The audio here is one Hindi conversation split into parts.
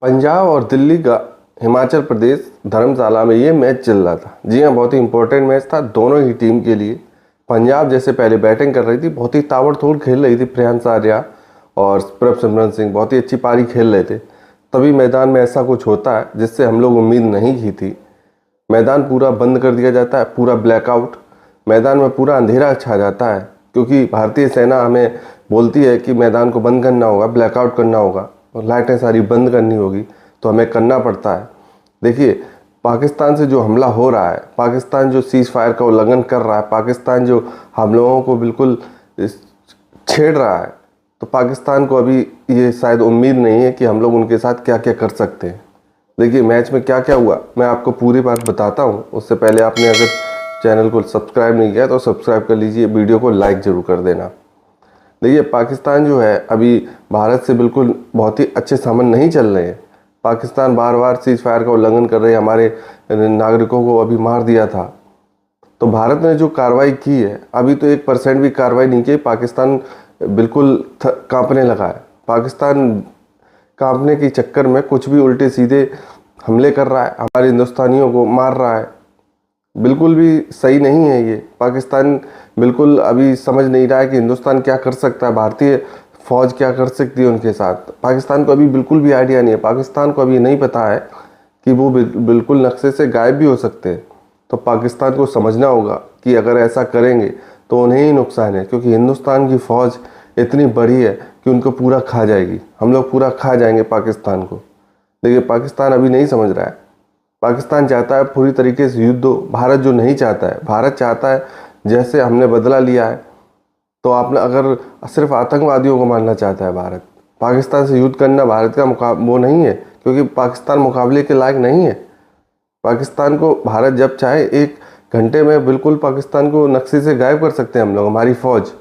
पंजाब और दिल्ली का हिमाचल प्रदेश धर्मशाला में ये मैच चल रहा था। जी हाँ, बहुत ही इंपॉर्टेंट मैच था दोनों ही टीम के लिए। पंजाब जैसे पहले बैटिंग कर रही थी, बहुत ही ताबड़तोड़ खेल रही थी। प्रियांश आर्या और प्रभ सिमरन सिंह बहुत ही अच्छी पारी खेल रहे थे। तभी मैदान में ऐसा कुछ होता है जिससे हम लोग उम्मीद नहीं की थी। मैदान पूरा बंद कर दिया जाता है, पूरा ब्लैकआउट, मैदान में पूरा अंधेरा छा जाता है, क्योंकि भारतीय सेना हमें बोलती है कि मैदान को बंद करना होगा, ब्लैकआउट करना होगा और लाइटें सारी बंद करनी होगी, तो हमें करना पड़ता है। देखिए, पाकिस्तान से जो हमला हो रहा है, पाकिस्तान जो सीज फायर का उल्लंघन कर रहा है, पाकिस्तान जो हम लोगों को बिल्कुल छेड़ रहा है, तो पाकिस्तान को अभी ये शायद उम्मीद नहीं है कि हम लोग उनके साथ क्या क्या कर सकते हैं। देखिए, मैच में क्या क्या हुआ मैं आपको पूरी बात बताता हूँ। उससे पहले आपने अगर चैनल को सब्सक्राइब नहीं किया तो सब्सक्राइब कर लीजिए, वीडियो को लाइक ज़रूर कर देना। देखिए, पाकिस्तान जो है अभी भारत से बिल्कुल बहुत ही अच्छे संबंध नहीं चल रहे हैं। पाकिस्तान बार बार सीज फायर का उल्लंघन कर रहे हैं, हमारे नागरिकों को अभी मार दिया था। तो भारत ने जो कार्रवाई की है, अभी तो 1% भी कार्रवाई नहीं की। पाकिस्तान बिल्कुल कांपने लगा है। पाकिस्तान कांपने के चक्कर में कुछ भी उल्टे सीधे हमले कर रहा है, हमारे हिंदुस्तानियों को मार रहा है। बिल्कुल भी सही नहीं है ये। पाकिस्तान बिल्कुल अभी समझ नहीं रहा है कि हिंदुस्तान क्या कर सकता है, भारतीय फौज क्या कर सकती है उनके साथ। पाकिस्तान को अभी बिल्कुल भी आइडिया नहीं है। पाकिस्तान को अभी नहीं पता है कि वो बिल्कुल नक्शे से गायब भी हो सकते हैं। तो पाकिस्तान को समझना होगा कि अगर ऐसा करेंगे तो उन्हें ही नुकसान है, क्योंकि हिंदुस्तान की फ़ौज इतनी बड़ी है कि उनको पूरा खा जाएगी। हम लोग पूरा खा जाएंगे पाकिस्तान को। देखिए, पाकिस्तान अभी नहीं समझ रहा है। पाकिस्तान चाहता है पूरी तरीके से युद्ध हो, भारत जो नहीं चाहता है। भारत चाहता है जैसे हमने बदला लिया है, तो आपने अगर सिर्फ आतंकवादियों को मारना चाहता है भारत, पाकिस्तान से युद्ध करना भारत का वो नहीं है, क्योंकि पाकिस्तान मुकाबले के लायक नहीं है। पाकिस्तान को भारत जब चाहे 1 घंटे में बिल्कुल पाकिस्तान को नक्शे से गायब कर सकते हैं हम लोग, हमारी फ़ौज।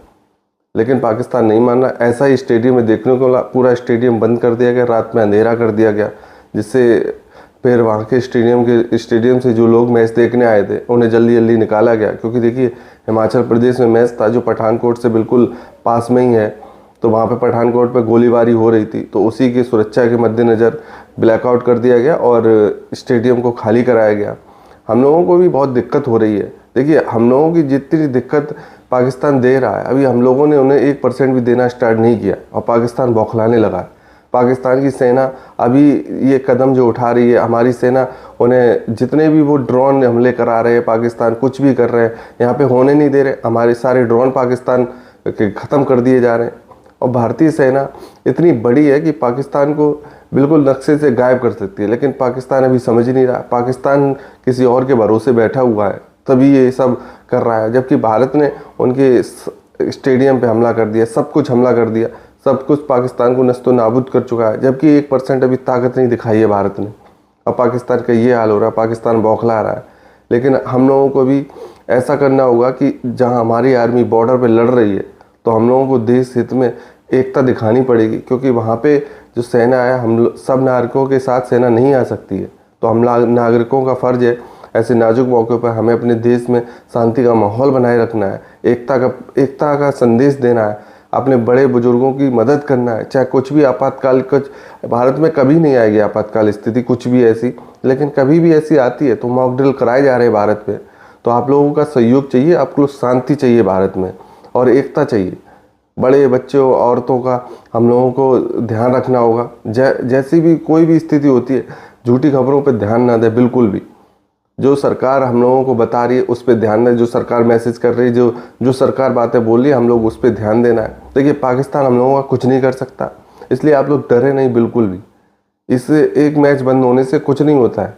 लेकिन पाकिस्तान नहीं मानना। ऐसा ही स्टेडियम में देखने को मिला, पूरा स्टेडियम बंद कर दिया गया, रात में अंधेरा कर दिया गया, जिससे फिर वहाँ के स्टेडियम से जो लोग मैच देखने आए थे उन्हें जल्दी जल्दी निकाला गया। क्योंकि देखिए, हिमाचल प्रदेश में मैच था जो पठानकोट से बिल्कुल पास में ही है, तो वहाँ पे पठानकोट पे गोलीबारी हो रही थी, तो उसी की सुरक्षा के मद्देनज़र ब्लैकआउट कर दिया गया और स्टेडियम को खाली कराया गया। हम लोगों को भी बहुत दिक्कत हो रही है। देखिए, हम लोगों की जितनी दिक्कत पाकिस्तान दे रहा है, अभी हम लोगों ने उन्हें 1% भी देना स्टार्ट नहीं किया और पाकिस्तान बौखलाने लगा है। पाकिस्तान की सेना अभी ये कदम जो उठा रही है, हमारी सेना उन्हें जितने भी वो ड्रोन हमले करा रहे हैं, पाकिस्तान कुछ भी कर रहे हैं, यहाँ पे होने नहीं दे रहे। हमारे सारे ड्रोन पाकिस्तान के ख़त्म कर दिए जा रहे हैं। और भारतीय सेना इतनी बड़ी है कि पाकिस्तान को बिल्कुल नक्शे से गायब कर सकती है, लेकिन पाकिस्तान अभी समझ नहीं रहा। पाकिस्तान किसी और के भरोसे बैठा हुआ है, तभी ये सब कर रहा है। जबकि भारत ने उनके स्टेडियम पे हमला कर दिया, सब कुछ हमला कर दिया, सब कुछ पाकिस्तान को नस्तो नाबूद कर चुका है। जबकि 1% अभी ताकत नहीं दिखाई है भारत ने। अब पाकिस्तान का ये हाल हो रहा है, पाकिस्तान बौखला रहा है। लेकिन हम लोगों को भी ऐसा करना होगा कि जहां हमारी आर्मी बॉर्डर पे लड़ रही है, तो हम लोगों को देश हित में एकता दिखानी पड़ेगी, क्योंकि वहाँ पे जो सेना है, हम सब नागरिकों के साथ सेना नहीं आ सकती है। तो हम नागरिकों का फ़र्ज़ है ऐसे नाजुक मौके पर हमें अपने देश में शांति का माहौल बनाए रखना है, एकता का संदेश देना है, अपने बड़े बुजुर्गों की मदद करना है। चाहे कुछ भी आपातकाल, कुछ भारत में कभी नहीं आएगी आपातकाल स्थिति कुछ भी ऐसी, लेकिन कभी भी ऐसी आती है तो मॉक ड्रिल कराए जा रहे हैं भारत में। तो आप लोगों का सहयोग चाहिए, आपको शांति चाहिए भारत में और एकता चाहिए। बड़े बच्चों औरतों का हम लोगों को ध्यान रखना होगा। जैसी भी कोई भी स्थिति होती है, झूठी खबरों पर ध्यान ना दे बिल्कुल भी। जो सरकार हम लोगों को बता रही है उस पर ध्यान दें, जो सरकार मैसेज कर रही है, जो सरकार बातें बोल रही है, हम लोग उस पर ध्यान देना है। देखिए, पाकिस्तान हम लोगों का कुछ नहीं कर सकता, इसलिए आप लोग डरे नहीं बिल्कुल भी। इससे एक मैच बंद होने से कुछ नहीं होता है,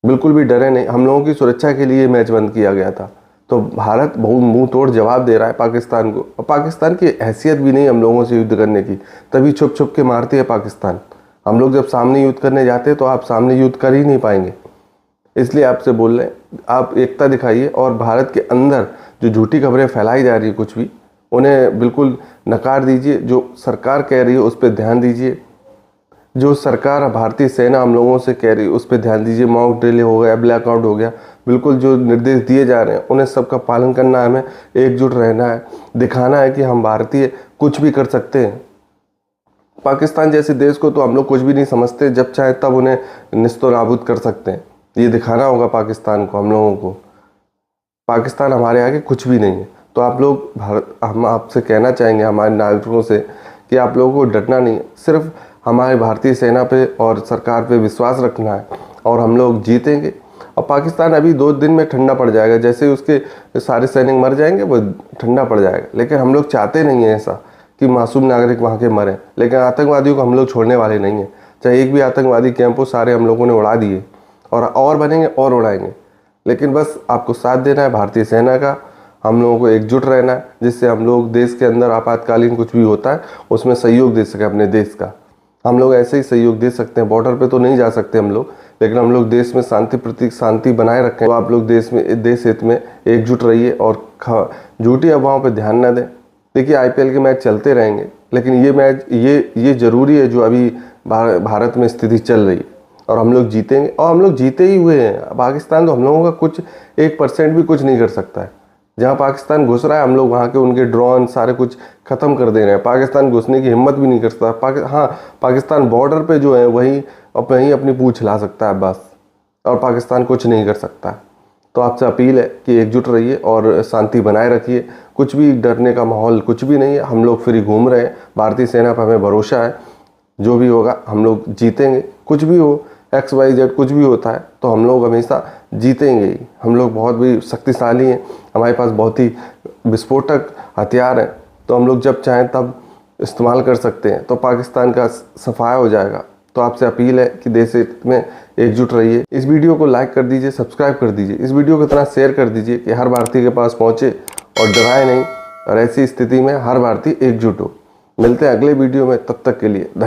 बिल्कुल भी डरे नहीं। हम लोगों की सुरक्षा के लिए मैच बंद किया गया था। तो भारत बहुत मुंह तोड़ जवाब दे रहा है पाकिस्तान को, और पाकिस्तान की हैसियत भी नहीं हम लोगों से युद्ध करने की, तभी छुप छुप के मारती है पाकिस्तान। हम लोग जब सामने युद्ध करने जाते हैं तो आप सामने युद्ध कर ही नहीं पाएंगे। इसलिए आपसे बोल रहे हैं, आप एकता दिखाइए और भारत के अंदर जो झूठी खबरें फैलाई जा रही है कुछ भी, उन्हें बिल्कुल नकार दीजिए। जो सरकार कह रही है उस पर ध्यान दीजिए, जो सरकार भारतीय सेना हम लोगों से कह रही है उस पर ध्यान दीजिए। मॉक ड्रिल हो गया, ब्लैकआउट हो गया, बिल्कुल जो निर्देश दिए जा रहे हैं उन्हें सबका पालन करना है। हमें एकजुट रहना है, दिखाना है कि हम भारतीय कुछ भी कर सकते हैं। पाकिस्तान जैसे देश को तो हम लोग कुछ भी नहीं समझते, जब चाहे तब उन्हें निस्तो नाबूद कर सकते हैं। ये दिखाना होगा पाकिस्तान को, हम लोगों को। पाकिस्तान हमारे आगे कुछ भी नहीं है। तो आप लोग हम आपसे कहना चाहेंगे, हमारे नागरिकों से, कि आप लोगों को डरना नहीं है, सिर्फ हमारे भारतीय सेना पे और सरकार पे विश्वास रखना है और हम लोग जीतेंगे। और पाकिस्तान अभी 2 दिन में ठंडा पड़ जाएगा, जैसे ही उसके सारे सैनिक मर जाएंगे वो ठंडा पड़ जाएगा। लेकिन हम लोग चाहते नहीं हैं ऐसा कि मासूम नागरिक वहाँ के मरें, लेकिन आतंकवादियों को हम लोग छोड़ने वाले नहीं हैं। चाहे एक भी आतंकवादी कैंप हो, सारे हम लोगों ने उड़ा दिए और बनेंगे और उड़ाएंगे। लेकिन बस आपको साथ देना है भारतीय सेना का, हम लोगों को एकजुट रहना है, जिससे हम लोग देश के अंदर आपातकालीन कुछ भी होता है उसमें सहयोग दे सकें अपने देश का। हम लोग ऐसे ही सहयोग दे सकते हैं, बॉर्डर पे तो नहीं जा सकते हम लोग, लेकिन हम लोग देश में शांति बनाए रखें। तो आप लोग देश हित में एकजुट रहिए और झूठी अफवाहों पर ध्यान न दें। देखिए IPL के मैच चलते रहेंगे, लेकिन ये मैच ये ज़रूरी है जो अभी भारत में स्थिति चल रही है, और हम लोग जीतेंगे। और हम लोग जीते ही हुए हैं। पाकिस्तान तो हम लोगों का कुछ 1% भी कुछ नहीं कर सकता है। जहाँ पाकिस्तान घुस रहा है हम लोग वहाँ के उनके ड्रोन सारे कुछ ख़त्म कर दे रहे हैं। पाकिस्तान घुसने की हिम्मत भी नहीं कर सकता। पाकिस्तान बॉर्डर पे जो है वहीं अपनी पूंछ हिला सकता है बस, और पाकिस्तान कुछ नहीं कर सकता। तो आपसे अपील है कि एकजुट रहिए और शांति बनाए रखिए। कुछ भी डरने का माहौल कुछ भी नहीं है, हम लोग फ्री घूम रहे हैं। भारतीय सेना पर हमें भरोसा है, जो भी होगा हम लोग जीतेंगे। कुछ भी हो, XYZ कुछ भी होता है तो हम लोग हमेशा जीतेंगे ही। हम लोग बहुत भी शक्तिशाली हैं, हमारे पास बहुत ही विस्फोटक हथियार हैं, तो हम लोग जब चाहें तब इस्तेमाल कर सकते हैं। तो पाकिस्तान का सफाया हो जाएगा। तो आपसे अपील है कि देश में एकजुट रहिए। इस वीडियो को लाइक कर दीजिए, सब्सक्राइब कर दीजिए, इस वीडियो को इतना शेयर कर दीजिए कि हर भारतीय के पास पहुँचे और डराए नहीं, और ऐसी स्थिति में हर भारतीय एकजुट हो। मिलते हैं अगले वीडियो में, तब तक के लिए धन्यवाद।